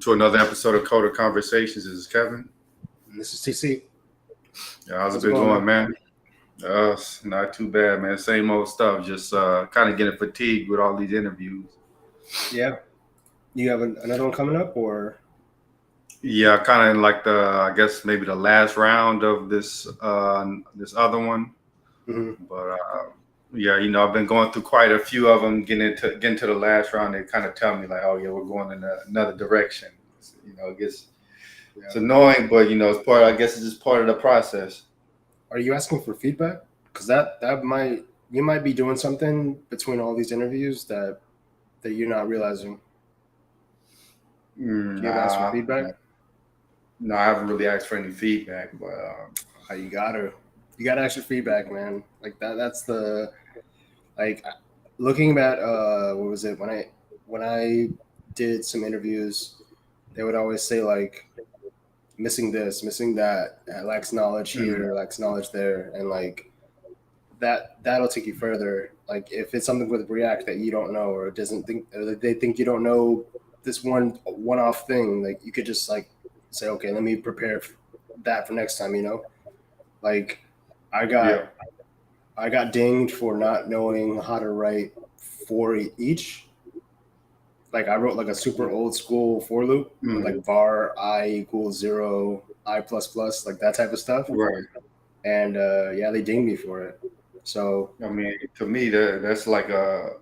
to another episode of Coder Conversations. This is Kevin. And this is TC. Yeah, how's it been going, man? Not too bad, man. Same old stuff. Just kind of getting fatigued with all these interviews. Yeah. You have another one coming up, or? Yeah, kind of like I guess maybe the last round of this other one. Mm-hmm. But yeah, I've been going through quite a few of them. Getting to the last round, they kind of tell me like, oh yeah, we're going in another direction. It gets it's annoying, but it's part. I guess it's just part of the process. Are you asking for feedback? Because you might be doing something between all these interviews that you're not realizing. Do you ask for feedback? No, I haven't really asked for any feedback, but you gotta ask for feedback, man. Like that. That's the looking at what was it when I did some interviews, they would always say like missing this, missing that, lacks knowledge here, lacks knowledge there, and like that'll take you further. Like if it's something with React that you don't know, or they think you don't know this one-off thing, like you could just like say, okay, let me prepare that for next time. Like I got dinged for not knowing how to write for each. Like I wrote like a super old school for loop, like var I equals 0, I plus, like that type of stuff. Right. And they dinged me for it. So I mean, to me, that's like to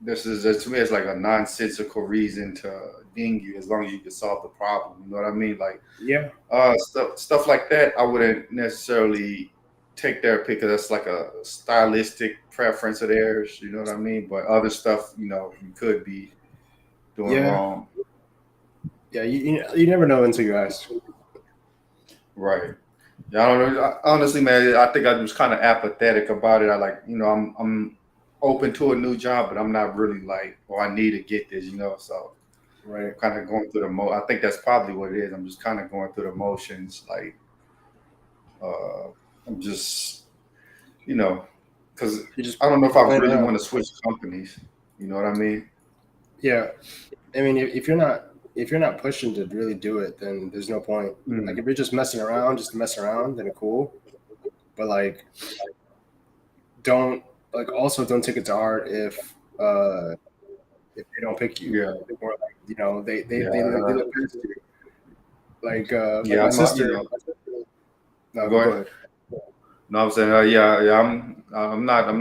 me it's like a nonsensical reason to ding you as long as you can solve the problem. You know what I mean? Like stuff like that, I wouldn't necessarily take their pick because that's like a stylistic preference of theirs. You know what I mean? But other stuff, you could be doing wrong. Yeah, you never know until you ask. Right. Yeah, I don't know. Honestly, man, I think I was kind of apathetic about it. I like, I'm open to a new job, but I'm not really like, I need to get this, So, right. I'm kind of going through I think that's probably what it is. I'm just kind of going through the motions, like, I'm just, because I don't know if I really want to switch companies. You know what I mean? Yeah, I mean, if you're not pushing to really do it, then there's no point. Like if you're just messing around, then cool. But like, don't take it to heart if they don't pick you. Yeah. Or like, they look past you. Like my sister. No, go ahead. No, I'm saying, I'm not, I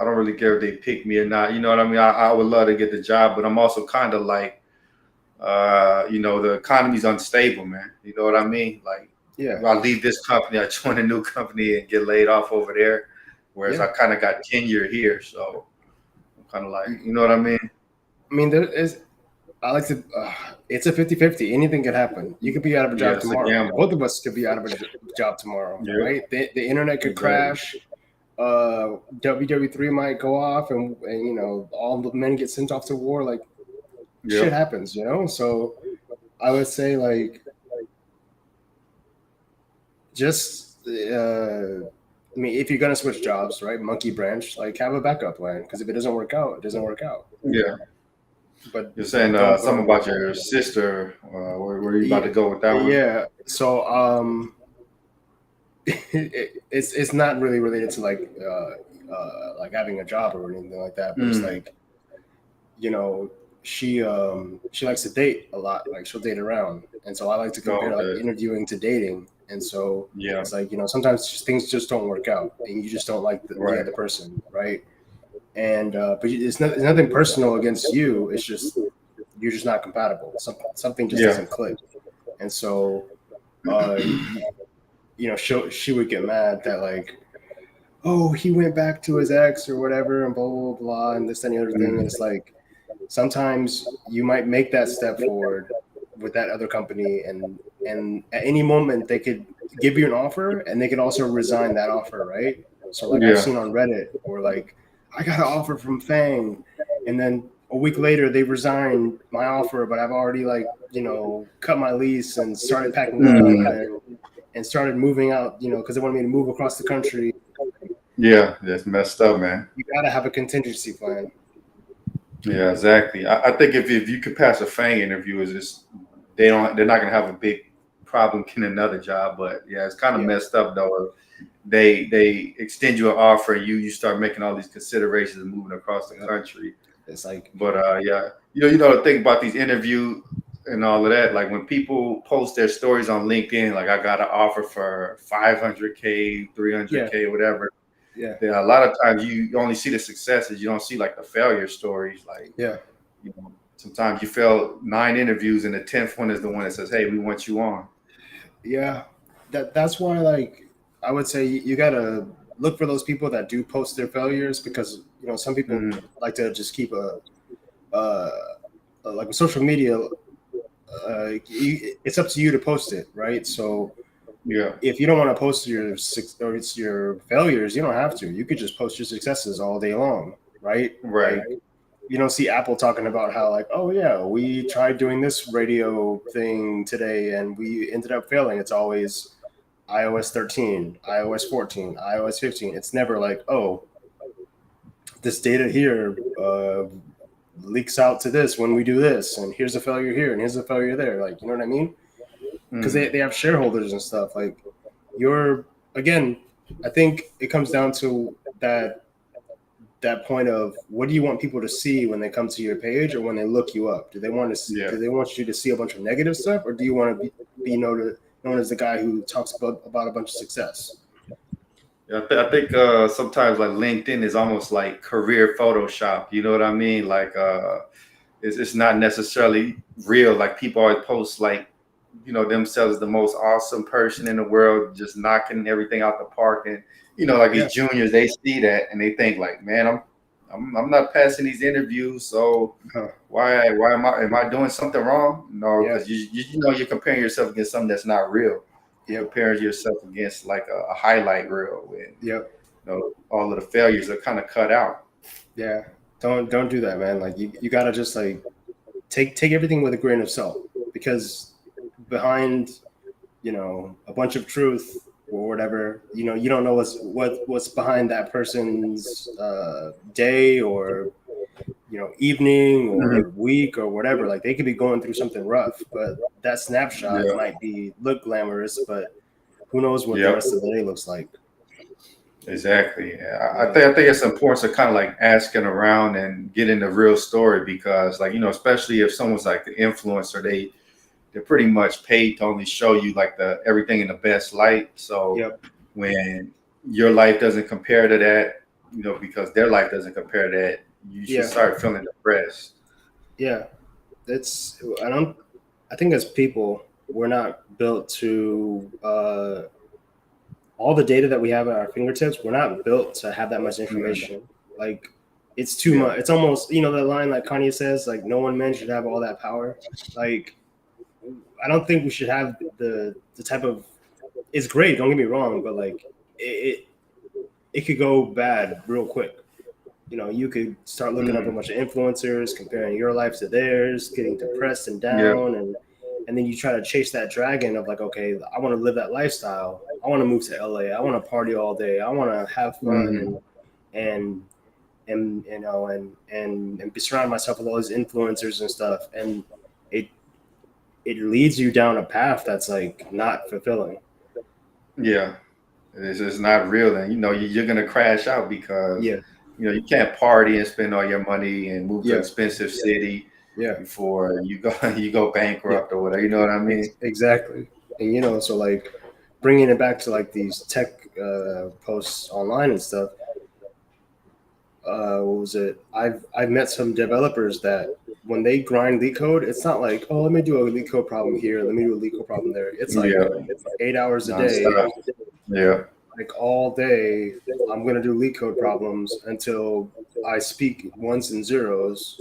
don't really care if they pick me or not. You know what I mean? I would love to get the job, but I'm also kind of like, the economy's unstable, man. You know what I mean? Like, if I leave this company, I join a new company and get laid off over there. Whereas I kind of got tenure here. So I'm kind of like, you know what I mean? I mean, I like to, it's a 50-50. Anything can happen. You could be out of a job tomorrow. Both of us could be out of a job tomorrow, right? The internet could crash. WW3 might go off and all the men get sent off to war. Like, shit happens, So I would say, like, just, I mean, if you're going to switch jobs, right, monkey branch, like, have a backup plan. Because if it doesn't work out, it doesn't work out. Yeah. But you're saying something about your sister. Where are you about to go with that one? Yeah. So it's not really related to like having a job or anything like that. But it's like, she likes to date a lot. Like she'll date around, and so I like to compare like interviewing to dating. And so it's like sometimes things just don't work out, and you just don't like the other person, right? And but it's nothing personal against you. It's just you're just not compatible. Something just doesn't click. And so, she would get mad that like, oh, he went back to his ex or whatever, and blah blah blah, and this and the other thing. And it's like sometimes you might make that step forward with that other company, and at any moment they could give you an offer, and they could also resign that offer, right? So like I've seen on Reddit, or like, I got an offer from Fang, and then a week later they resigned my offer, but I've already cut my lease and started packing up and started moving out, because they wanted me to move across the country. Yeah, that's messed up, man. You gotta have a contingency plan. Yeah, exactly. I think if you could pass a Fang interview, is just they're not gonna have a big problem getting another job. But yeah, it's kind of messed up though. They extend you an offer, and you start making all these considerations and moving across the country. It's like, But yeah, you know the thing about these interviews and all of that. Like when people post their stories on LinkedIn, like I got an offer for 500K, 300K, whatever. yeah, A lot of times you only see the successes. You don't see like the failure stories. Like you know, sometimes you fail 9 interviews, and the 10th one is the one that says, "Hey, we want you on." yeah. That's why, like, I would say you gotta look for those people that do post their failures, because you know some people like to just keep like with social media. It's up to you to post it, right? So Yeah, if you don't want to post your failures, you don't have to. You could just post your successes all day long, right? right. Like, you don't see Apple talking about how, like, oh yeah, we tried doing this radio thing today and we ended up failing. It's always iOS 13, iOS 14, iOS 15. It's never like, oh, this data here leaks out to this when we do this, and here's a failure here, and here's a failure there. Like, you know what I mean? Because they have shareholders and stuff. Like, again, I think it comes down to that point of, what do you want people to see when they come to your page or when they look you up? Do they want to see, do they want you to see a bunch of negative stuff, or do you want to be known as the guy who talks about a bunch of success? Yeah, I think sometimes like LinkedIn is almost like career Photoshop. You know what I mean? Like it's not necessarily real. Like people always post like, you know, themselves as the most awesome person in the world, just knocking everything out the park. And you know, like these juniors, they see that and they think like, man, I'm not passing these interviews, so why am I doing something wrong? No, because you know you're comparing yourself against something that's not real. You're comparing yourself against like a highlight reel, and you know, all of the failures are kind of cut out. Yeah, don't do that, man. Like you gotta just like take everything with a grain of salt, because behind, you know, a bunch of truth or whatever, you know, you don't know what's behind that person's day, or you know, evening or week or whatever. Like, they could be going through something rough, but that snapshot might look glamorous, but who knows what the rest of the day looks like. Exactly. I think it's important to kind of like asking around and getting the real story, because like, you know, especially if someone's like the influencer, they're pretty much paid to only show you like everything in the best light. So when your life doesn't compare to that, you know, because their life doesn't compare to that, you should start feeling depressed. Yeah. I think as people, we're not built to all the data that we have at our fingertips. We're not built to have that much information. Like, it's too much. It's almost, you know, the line like Kanye says, like, no one man should have all that power. Like, I don't think we should have the type of, it's great, don't get me wrong, but like it could go bad real quick. You know, you could start looking up a bunch of influencers, comparing your life to theirs, getting depressed and down, and then you try to chase that dragon of like, okay, I want to live that lifestyle. I want to move to LA. I want to party all day. I want to have fun and you know, and be surround myself with all these influencers and stuff. And it leads you down a path that's like not fulfilling. Yeah, it's not real, and you know you're gonna crash out because you know you can't party and spend all your money and move to an expensive city before you go bankrupt or whatever. You know what I mean? Exactly. And you know, so like bringing it back to like these tech posts online and stuff. What was it? I've met some developers that when they grind LeetCode, it's not like, oh, let me do a LeetCode problem here, let me do a LeetCode problem there. It's like 8 hours a day, like all day. I'm gonna do LeetCode problems until I speak ones and zeros,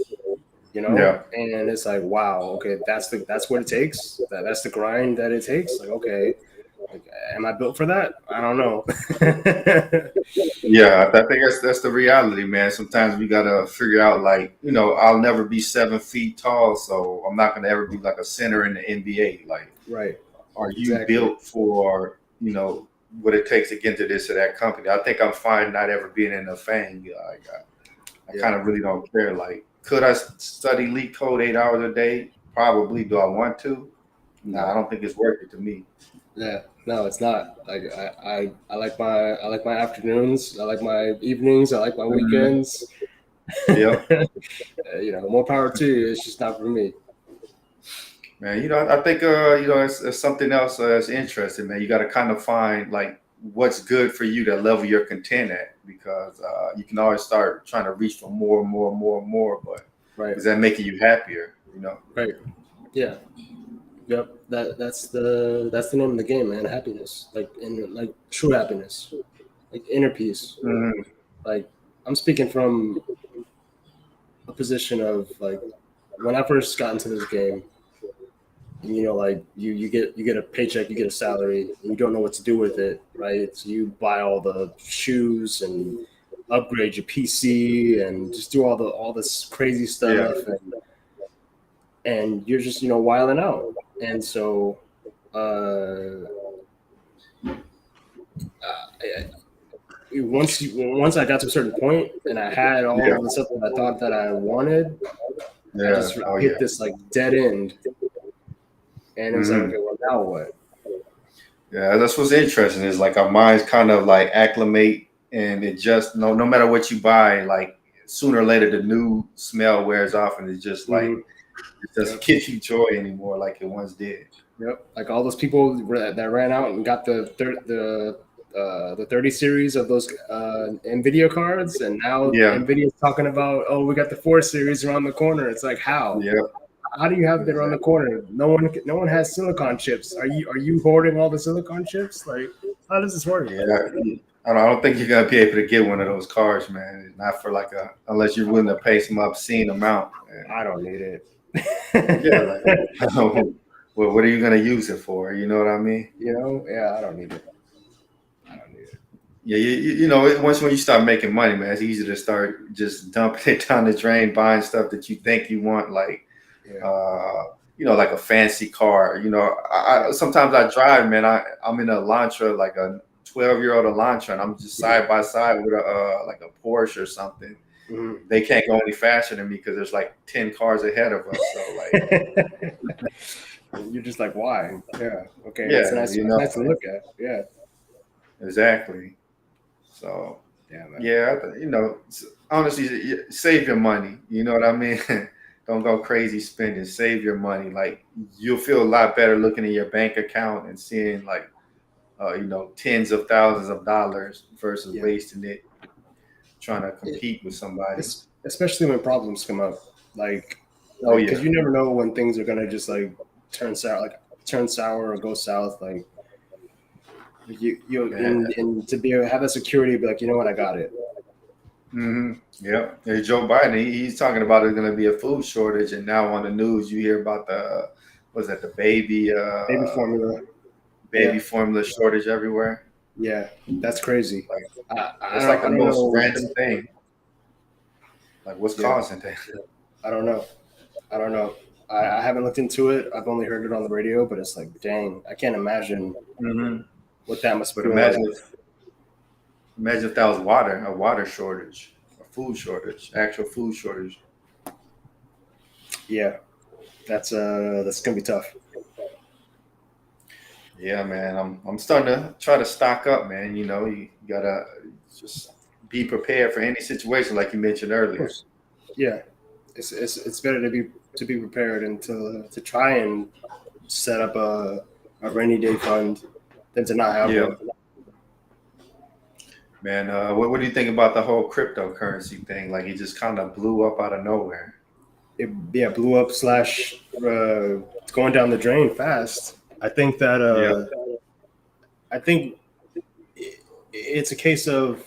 you know. And it's like, wow, okay, that's what it takes. That's the grind that it takes. Like, okay, like, am I built for that? I don't know. Yeah, I think that's the reality, man. Sometimes we gotta figure out, like, you know, I'll never be 7 feet tall, so I'm not gonna ever be like a center in the NBA. Like, are you built for, you know, what it takes to get into this or that company? I think I'm fine not ever being in a FANG. Like, I kind of really don't care. Like, could I study LeetCode 8 hours a day? Probably. Do I want to? Nah, I don't think it's worth it to me. Yeah, no, it's not. Like I like my afternoons. I like my evenings. I like my Mhm. weekends. Yep. More power to you. It's just not for me. Man, I think it's something else that's interesting, man. You got to kind of find like what's good for you, that level you're content at, because you can always start trying to reach for more and more and more and more. But Right, is that making you happier? right. Yeah, yep. That's the name of the game, man. Happiness, like true happiness, like inner peace. Mhm. Like I'm speaking from a position of like when I first got into this game. Like you get a paycheck, you get a salary, and you don't know what to do with it, right? So you buy all the shoes and upgrade your PC and just do all this crazy Yeah, stuff, and you're just wilding out. And so uh, once I got to a certain point and I had all yeah, of the stuff that I thought that I wanted, I yeah. just Oh yeah. hit this like dead end, and it was like, okay, Hmm. well now what? Yeah, that's what's interesting. Is like our minds kind of like acclimate, and it just no matter what you buy, like sooner or later the new smell wears off, and it's just like Hmm. it doesn't give you joy anymore like it once did. Yep, like all those people that ran out and got the 30 series of those Nvidia cards, and now Yeah, Nvidia's talking about, oh, we got the 4 series around the corner. It's like, how? yeah, How do you have that around the exactly. corner? No one has silicon chips. Are you hoarding all the silicon chips? Like, how does this work? Yeah, I don't think you're gonna be able to get one of those cars, man. Not for like unless you're willing to pay some obscene amount. And I don't need it. yeah, like well, what are you gonna use it for? You know what I mean? Yeah, I don't need it. I don't need it. Yeah, once when you start making money, man, it's easy to start just dumping it down the drain, buying stuff that you think you want, like Yeah, uh, like a fancy car. yeah. Sometimes I drive, man. I'm in a Elantra, like a 12-year-old Elantra, and I'm just Mhm. side by side with a like a Porsche or something. Mhm. They can't go any faster than me because there's like 10 cars ahead of us. So like, You're just like, why? Yeah. Okay. It's yeah, nice. It's nice to look at. Yeah. exactly. So Yeah, man. yeah, honestly, save your money. You know what I mean? Don't go crazy spending. Save your money. Like you'll feel a lot better looking at your bank account and seeing like tens of thousands of dollars versus Yeah. wasting it trying to It, compete with somebody. especially when problems come up, like, Oh because yeah, you never know when things are gonna just like turn sour or go south. Like you man. and to have that security, be like, you know what, I got it. Yeah. Hey, Joe Biden, he's talking about there's going to be a food shortage, and now on the news you hear about what's that, the Baby formula. baby Yeah. formula shortage everywhere. Yeah. That's crazy. Like I it's like don't. the I don't most know. random thing. Like what's Yeah. causing that? I don't know. I don't know. I haven't looked into it. I've only heard it on the radio, but it's like, dang, I can't imagine Hmm. what that must But feel like. imagine if that was a water shortage, a food shortage, actual food shortage. Yeah, that's gonna be tough. Yeah, man. I'm starting to try to stock up, man. You gotta just be prepared for any situation, like you mentioned Of earlier. course. Yeah, it's better to be prepared and to try and set up a rainy day fund than to not have Yeah, one. man. What do you think about the whole cryptocurrency thing? Like it just kind of blew up out of nowhere. It yeah blew up slash it's going down the drain fast. I think that Yeah, I think it's a case of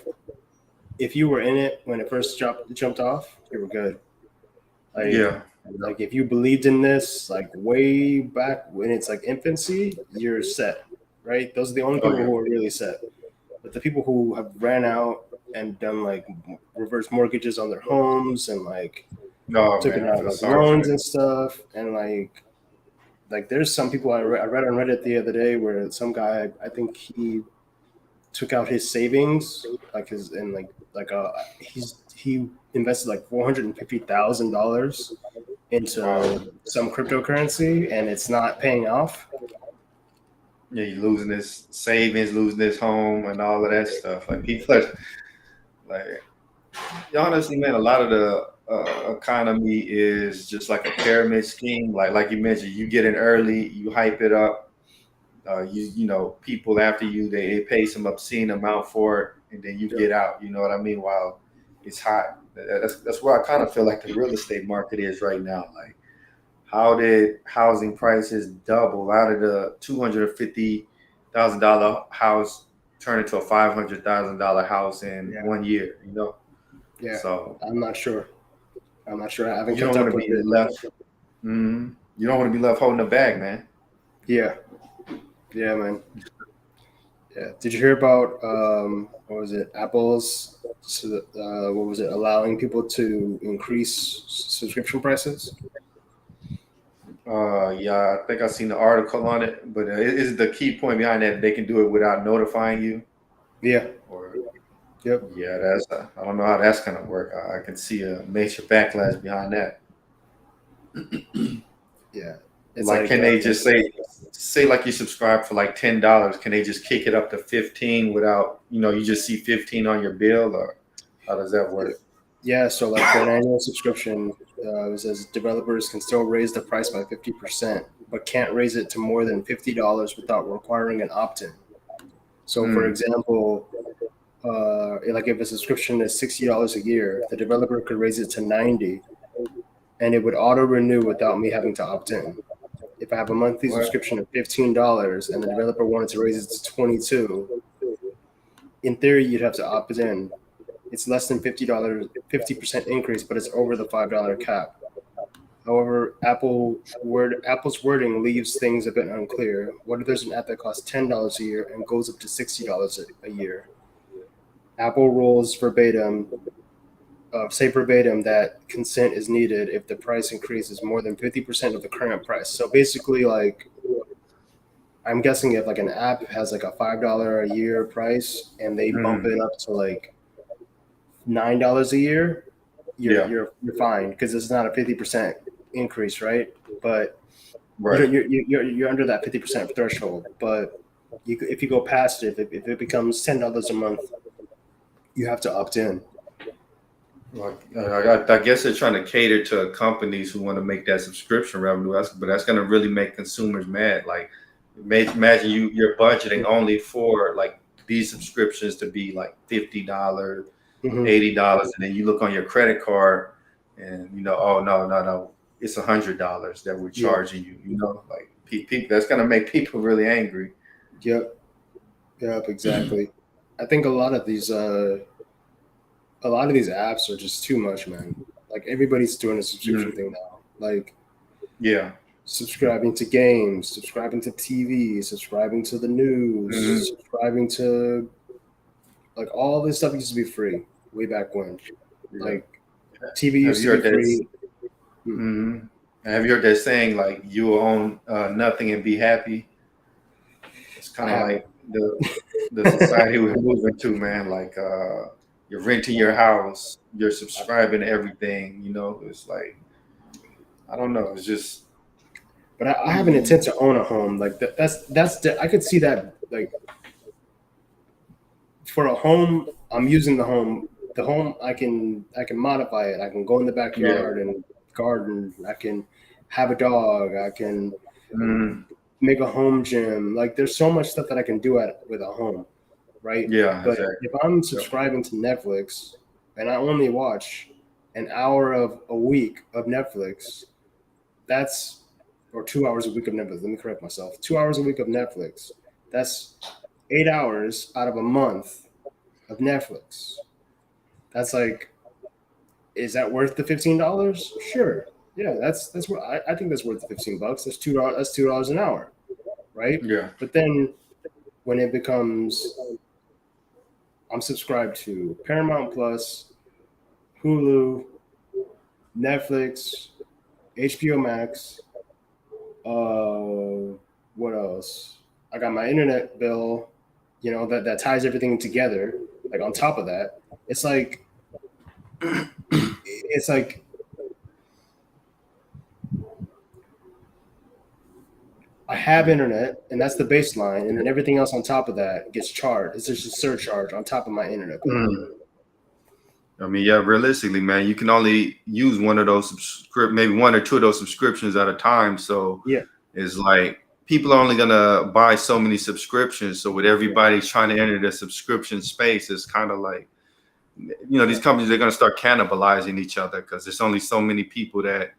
if you were in it when it first jumped off, you were good. Like yeah, like if you believed in this like way back when it's like infancy, you're set, right? Those are the only oh people yeah. who are really set. But the people who have ran out and done like reverse mortgages on their homes and like No, took it man. I out feel like sorry for loans them. and stuff, and like there's some people I read on Reddit the other day where some guy, I think he took out his savings, like his and like he invested like $450,000 into some cryptocurrency and it's not paying off. Yeah, you're losing his savings, losing his home, and all of that stuff. Like people are like, honestly, man, a lot of the economy is just like a pyramid scheme. Like you mentioned, you get in early, you hype it up. You know, people after you, they pay some obscene amount for it, and then you Yep. get out. You know what I mean? While it's hot. That's where I kind of feel like the real estate market is right now. Like, how did housing prices double out of the $250,000 house turn into a $500,000 house in Yeah. 1 year? You know, Yeah. so I'm not sure. I haven't you don't kept want up to with be it. left. You don't want to be left holding the bag, man. Yeah. Yeah, man. Yeah. Did you hear about what was it? Apple's what was it? Allowing people to increase subscription prices. Yeah, I think I seen the article on it, but is the key point behind that they can do it without notifying you? Yeah. Or Yep. yeah, that's I don't know how that's gonna work. I can see a major backlash behind that. Yeah. It's Like, like can they just say like you subscribe for like $10? Can they just kick it up to 15 without you just see 15 on your bill, or how does that work? yeah. So like for an annual subscription, it says developers can still raise the price by 50%, but can't raise it to more than $50 without requiring an opt-in. So, for Mm, example, like if a subscription is $60 a year, the developer could raise it to 90, and it would auto renew without me having to opt in. If I have a monthly what? subscription of $15 and the developer wanted to raise it to 22, in theory you'd have to opt in. It's less than $50, 50% increase, but it's over the $5 cap. However, Apple's wording leaves things a bit unclear. What if there's an app that costs $10 a year and goes up to $60 a year? Apple rules say verbatim that consent is needed if the price increase is more than 50% of the current price. So basically, like, I'm guessing if like an app has like a $5 a year price and they bump Mm, it up to like $9 a year, you're yeah, you're you're fine because it's not a 50% increase, right? But right. you're under that 50% threshold. But if you go past it, if it becomes $10 a month, you have to opt in. Like, I guess they're trying to cater to companies who want to make that subscription revenue. But that's going to really make consumers mad. Like, imagine you're budgeting only for like these subscriptions to be like $50, Hmm. $80, and then you look on your credit card, and oh no, it's $100 that we're Yeah. charging you. Like people, that's going to make people really angry. Yep. Yep. Exactly. I think a lot of these apps are just too much, man. Like everybody's doing a subscription Mm, thing now. Like yeah. subscribing to games, subscribing to TV, subscribing to the Hmm. news, subscribing to like all this stuff used to be free way back when. Yeah. Like TV Have used to you be heard that? free. Hmm. Hmm. Have you heard that saying like you will own nothing and be happy? It's I kind of haven't. like the society we're moving to, man. Like you're renting your house, you're subscribing to everything. It's like I don't know. It's just But I have an you. intent to own a home. Like I could see that like for a home, I'm using the home. The home I can modify it. I can go in the Yeah. backyard and garden. I can have a dog. I can Mhm. make a home gym. Like there's so much stuff that I can do with a home, right? Yeah. But Exactly. if I'm Yep. subscribing to Netflix and I only watch an hour of a week of Netflix, that's or 2 hours a week of Netflix. Let me correct myself. 2 hours a week of Netflix. That's 8 hours out of a month of Netflix. That's like, is that worth the $15? Sure. Yeah, that's what I think that's worth the $15. That's $2. That's $2 an hour, right? Yeah. But then when it becomes, I'm subscribed to Paramount Plus, Hulu, Netflix, HBO Max. What else? I got my internet bill. That ties everything together. Like on top of that, it's like I have internet, and that's the baseline, and then everything else on top of that gets charged. It's just a surcharge on top of my internet plan. I mean, yeah, realistically, man, you can only use one of those maybe one or two of those subscriptions at a time. So Yeah. it's like people are only gonna buy so many subscriptions. So with everybody trying to enter the subscription space, it's kind of like, these companies, they're gonna start cannibalizing each other because there's only so many people that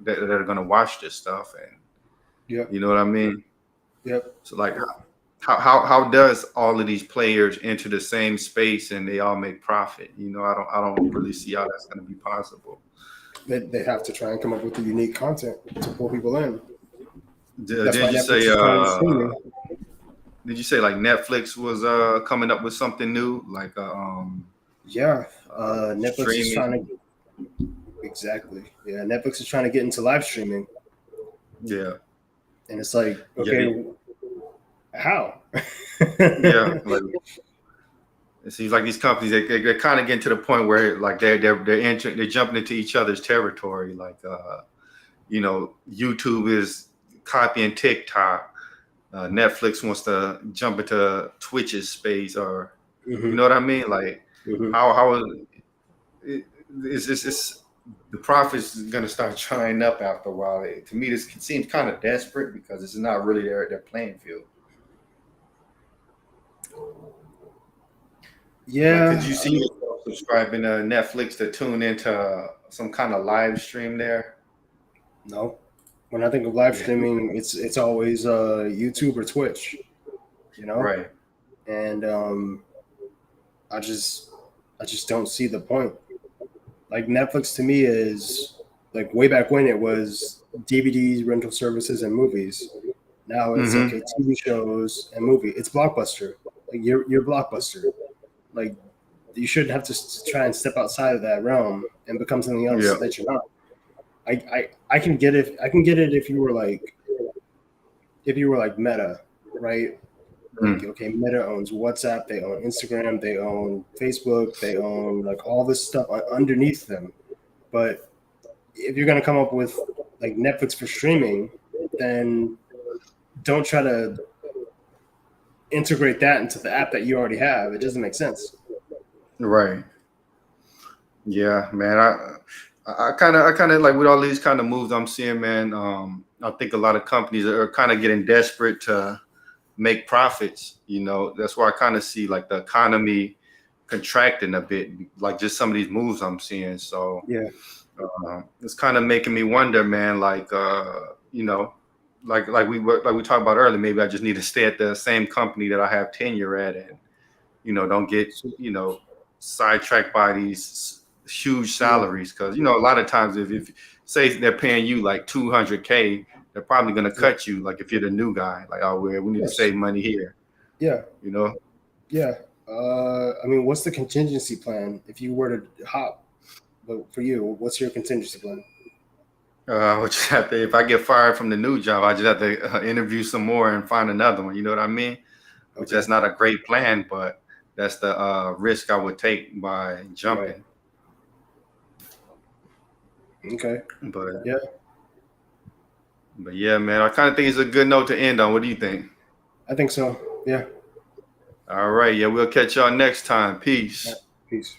are gonna watch this stuff, and Yep. you know what I mean. Yep. So like, how does all of these players enter the same space and they all make profit? I don't really see how that's going to be possible. They have to try and come up with the unique content to pull people in. Did you say like Netflix was coming up with something new, like Netflix is trying to Netflix is trying to get into live streaming. Yeah. And it's like, okay, how? Yeah, like, it seems like these companies, they're kind of getting to the point where like they're jumping into each other's territory. Like YouTube is copying TikTok. Netflix wants to jump into Twitch's space, or you know what I mean? Like how is the profits is going to start trying up after a while. To me, this seems kind of desperate because it's not really their playing field. Yeah. Like, could you see yourself subscribing to Netflix to tune into some kind of live stream there? No. When I think of live streaming, it's always YouTube or Twitch. Right. And I just don't see the point. Like Netflix to me is like way back when it was DVDs, rental services, and movies. Now it's okay, TV shows and movie. It's Blockbuster. Like you're Blockbuster. Like you shouldn't have to try and step outside of that realm and become something else that you're not. I can get it. I can get it if you were like Meta, right? Like, okay, Meta owns WhatsApp, they own Instagram, they own Facebook, they own like all this stuff underneath them. But if you're gonna come up with like Netflix for streaming, then don't try to integrate that into the app that you already have. It doesn't make sense. Right. Yeah, man. I kind of like with all these kind of moves I'm seeing, man. I think a lot of companies are kind of getting desperate to make profits. That's why I kind of see like the economy contracting a bit, like just some of these moves I'm seeing. So yeah, it's kind of making me wonder, man. Like like we talked about earlier. Maybe I just need to stay at the same company that I have tenure at, and don't get sidetracked by these huge salaries, because a lot of times if say they're paying you like $200K, they're probably going to cut you. Like if you're the new guy, like, oh, we need to save money here. Yeah. Yeah. I mean, what's the contingency plan if you were to hop? But for you, what's your contingency plan? If I get fired from the new job, I just have to interview some more and find another one. You know what I mean? Which that's not a great plan, but that's the risk I would take by jumping. Right. Okay. But yeah, man, I kind of think it's a good note to end on. What do you think? I think so. Yeah. All right. Yeah, we'll catch y'all next time. Peace. Peace.